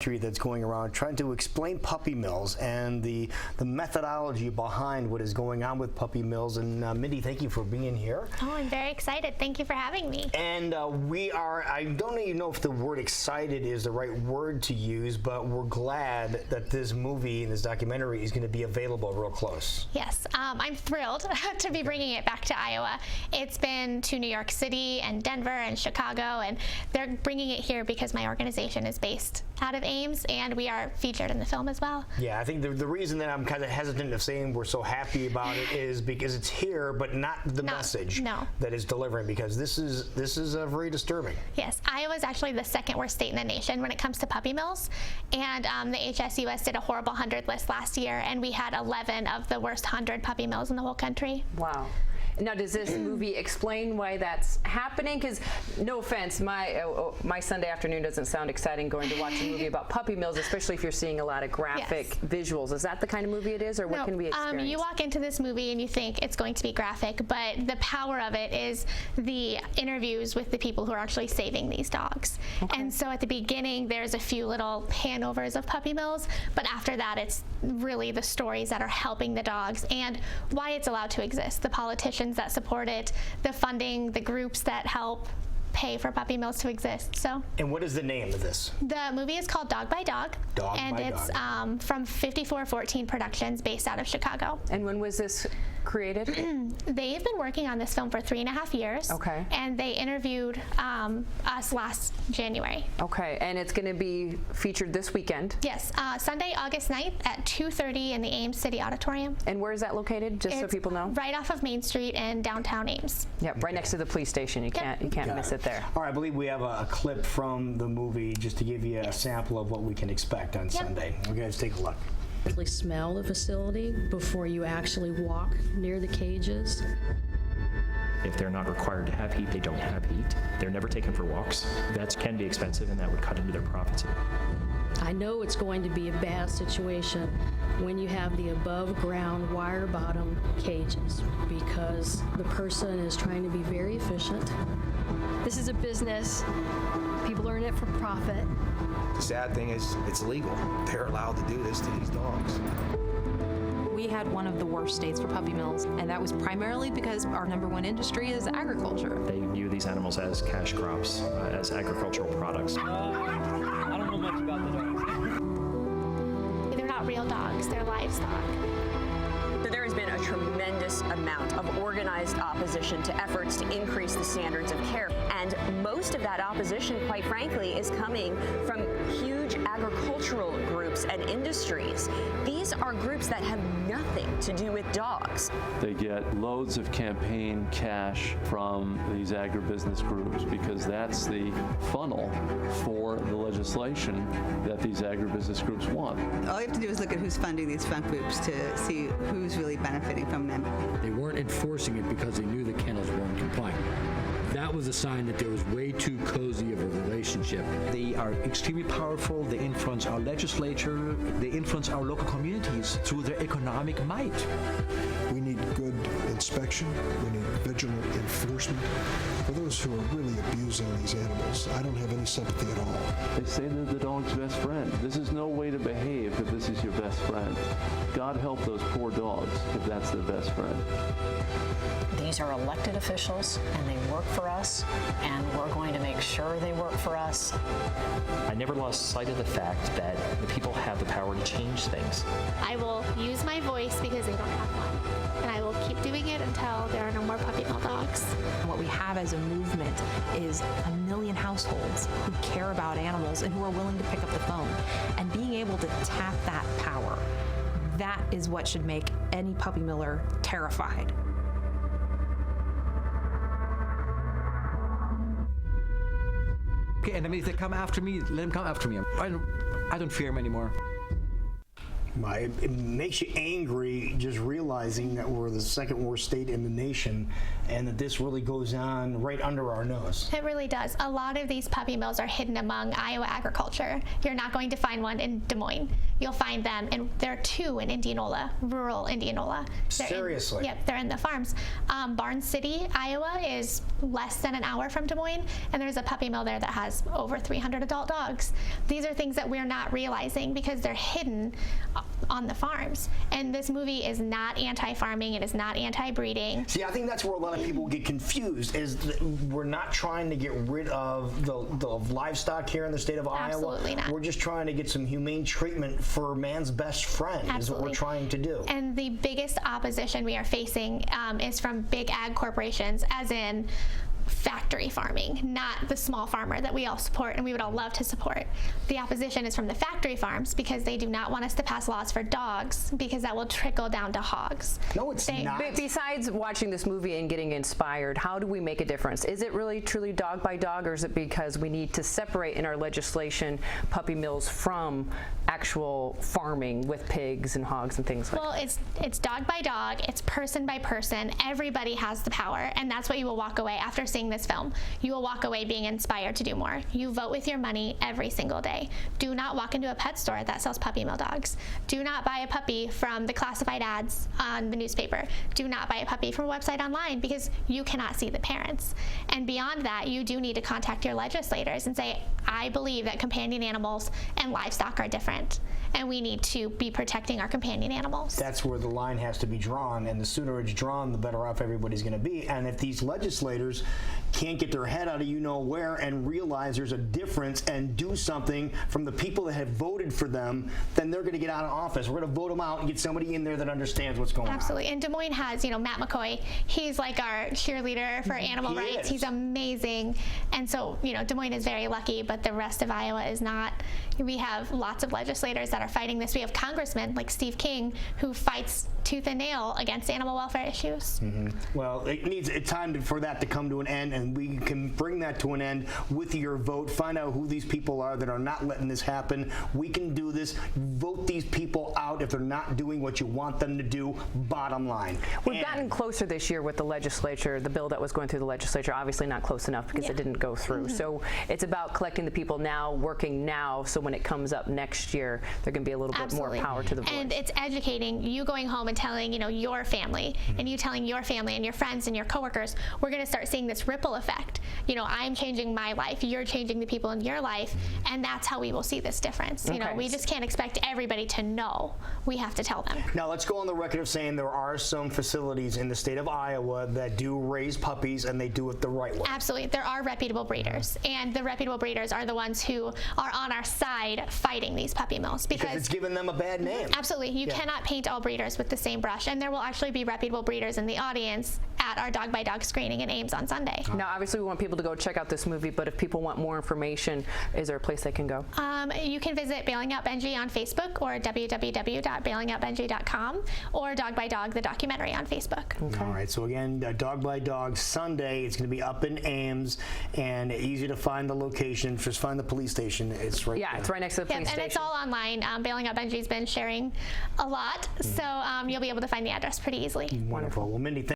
That's going around trying to explain puppy mills and the methodology behind what is going on with puppy mills. And Mindy, thank you for being here. Oh, I'm very excited. Thank you for having me. And I don't even know if the word excited is the right word to use, but we're glad that this movie and this documentary is going to be available real close. Yes, I'm thrilled to be bringing it back to Iowa. It's been to New York City and Denver and Chicago, and they're bringing it here because my organization is based out of Ames, and we are featured in the film as well. Yeah, I think the reason that I'm kind of hesitant of saying we're so happy about it is because it's here, but not the message that is delivering, because this is very disturbing. Yes, Iowa is actually the second worst state in the nation when it comes to puppy mills, and the HSUS did a horrible 100 list last year, and we had 11 of the worst 100 puppy mills in the whole country. Wow. Now, does this movie explain why that's happening? Because, no offense, my Sunday afternoon doesn't sound exciting going to watch a movie about puppy mills, especially if you're seeing a lot of graphic visuals. Is that the kind of movie it is, or what can we experience? You walk into this movie and you think it's going to be graphic, but the power of it is the interviews with the people who are actually saving these dogs. Okay. And so at the beginning, there's a few little handovers of puppy mills, but after that, it's really the stories that are helping the dogs and why it's allowed to exist. The politicians that support it, the funding, the groups that help pay for puppy mills to exist. And what is the name of this? The movie is called Dog by Dog. And it's from 5414 Productions, based out of Chicago. And when was this created? They've been working on this film for 3.5 years. Okay. And they interviewed us last January. Okay, and it's going to be featured this weekend? Yes, Sunday, August 9th at 2:30 in the Ames City Auditorium. And where is that located, just so people know? Right off of Main Street in downtown Ames. Yep, right next to the police station. You can't miss it there. All right, I believe we have a clip from the movie just to give you a sample of what we can expect on Sunday. Okay, let's take a look. Really smell the facility before you actually walk near the cages. If they're not required to have heat, they don't have heat. They're never taken for walks. That can be expensive, and that would cut into their profits. I know it's going to be a bad situation when you have the above ground wire bottom cages, because the person is trying to be very efficient. This is a business. People are in it for profit. The sad thing is it's illegal. They're allowed to do this to these dogs. We had one of the worst states for puppy mills, and that was primarily because our #1 industry is agriculture. They view these animals as cash crops, as agricultural products. I don't know much about the dogs. They're not real dogs, they're livestock. There has been a tremendous amount of organized opposition to efforts to increase the standards of care. And most of that opposition, quite frankly, is coming from huge agricultural groups and industries. These are groups that have nothing to do with dogs. They get loads of campaign cash from these agribusiness groups because that's the funnel for the legislation that these agribusiness groups want. All you have to do is look at who's funding these front groups to see who's really benefiting from them. They weren't enforcing it because they knew the kennels weren't compliant. That was a sign that there was way too cozy of a relationship. They are extremely powerful. They influence our legislature. They influence our local communities through their economic might. We need good inspection. We need vigilant enforcement. For those who are really abusing these animals, I don't have any sympathy at all. They say they're the dog's best friend. This is no way to behave if this is your best friend. God help those poor dogs if that's their best friend. These are elected officials, and they work for us, and we're going to make sure they work for us. I never lost sight of the fact that the people have the power to change things. I will use my voice because they don't have one, and I will keep doing it until there are no more puppy mill dogs. What we have as a movement is 1 million households who care about animals and who are willing to pick up the phone. And being able to tap that power, that is what should make any puppy miller terrified. Okay, and I mean, if they come after me, let them come after me. I don't fear them anymore. It makes you angry just realizing that we're the second worst state in the nation and that this really goes on right under our nose. It really does. A lot of these puppy mills are hidden among Iowa agriculture. You're not going to find one in Des Moines. you'll find them, and there are 2 in Indianola, rural Indianola. Seriously? Yep, they're in the farms. Barn City, Iowa is less than an hour from Des Moines, and there's a puppy mill there that has over 300 adult dogs. These are things that we're not realizing because they're hidden on the farms. And this movie is not anti-farming, it is not anti-breeding. See, I think that's where a lot of people get confused, is that we're not trying to get rid of the livestock here in the state of Iowa. Absolutely not. We're just trying to get some humane treatment for man's best friend. Absolutely. Is what we're trying to do. And the biggest opposition we are facing is from big ag corporations, as in factory farming, not the small farmer that we all support and we would all love to support. The opposition is from the factory farms because they do not want us to pass laws for dogs because that will trickle down to hogs. No, it's not. Besides watching this movie and getting inspired, how do we make a difference? Is it really truly dog by dog, or is it because we need to separate in our legislation puppy mills from actual farming with pigs and hogs and things like that? Well, it's dog by dog, it's person by person. Everybody has the power, and that's what you will walk away after seeing this film. You will walk away being inspired to do more. You vote with your money every single day. Do not walk into a pet store that sells puppy mill dogs. Do not buy a puppy from the classified ads on the newspaper. Do not buy a puppy from a website online because you cannot see the parents. And beyond that, you do need to contact your legislators and say, I believe that companion animals and livestock are different, and we need to be protecting our companion animals. That's where the line has to be drawn, and the sooner it's drawn, the better off everybody's going to be. And if these legislators can't get their head out of you-know-where and realize there's a difference and do something from the people that have voted for them, then they're going to get out of office. We're going to vote them out and get somebody in there that understands what's going on. Absolutely. And Des Moines has, Matt McCoy. He's like our cheerleader for animal rights. is. He's amazing. And so, Des Moines is very lucky, but the rest of Iowa is not. We have lots of legislators that are fighting this. We have congressmen like Steve King who fights tooth and nail against animal welfare issues. Well, it needs time for that to come to an end, and we can bring that to an end with your vote. Find out who these people are that are not letting this happen. We can do this. Vote these people out if they're not doing what you want them to do, bottom line. We've gotten closer this year with the legislature, the bill that was going through the legislature, obviously not close enough because it didn't go through. So it's about collecting the people now, working now, so when it comes up next year, there can be a little bit more power to the voice. And it's educating, you going home and telling, your family, and you telling your family and your friends and your coworkers, we're going to start seeing this ripple effect. I'm changing my life, you're changing the people in your life, and that's how we will see this difference. We just can't expect everybody to know. We have to tell them. Now, let's go on the record of saying there are some facilities in the state of Iowa that do raise puppies, and they do it the right way. Absolutely. There are reputable breeders, and the reputable breeders are the ones who are on our side fighting these puppy mills. Because it's given them a bad name. Absolutely. You cannot paint all breeders with the same brush, and there will actually be reputable breeders in the audience at our dog by dog screening in Ames on Sunday. Now, obviously, we want people to go check out this movie, but if people want more information, is there a place they can go? You can visit Bailing Out Benji on Facebook or www.bailingoutbenji.com or Dog by Dog, the documentary on Facebook. All right, so again, Dog by Dog Sunday. It's going to be up in Ames, and easy to find the location. Just find the police station. It's right there. It's right next to the police station. And it's all online. Bailing Out Benji's been sharing a lot, so you'll be able to find the address pretty easily. Wonderful. Well, Mindy,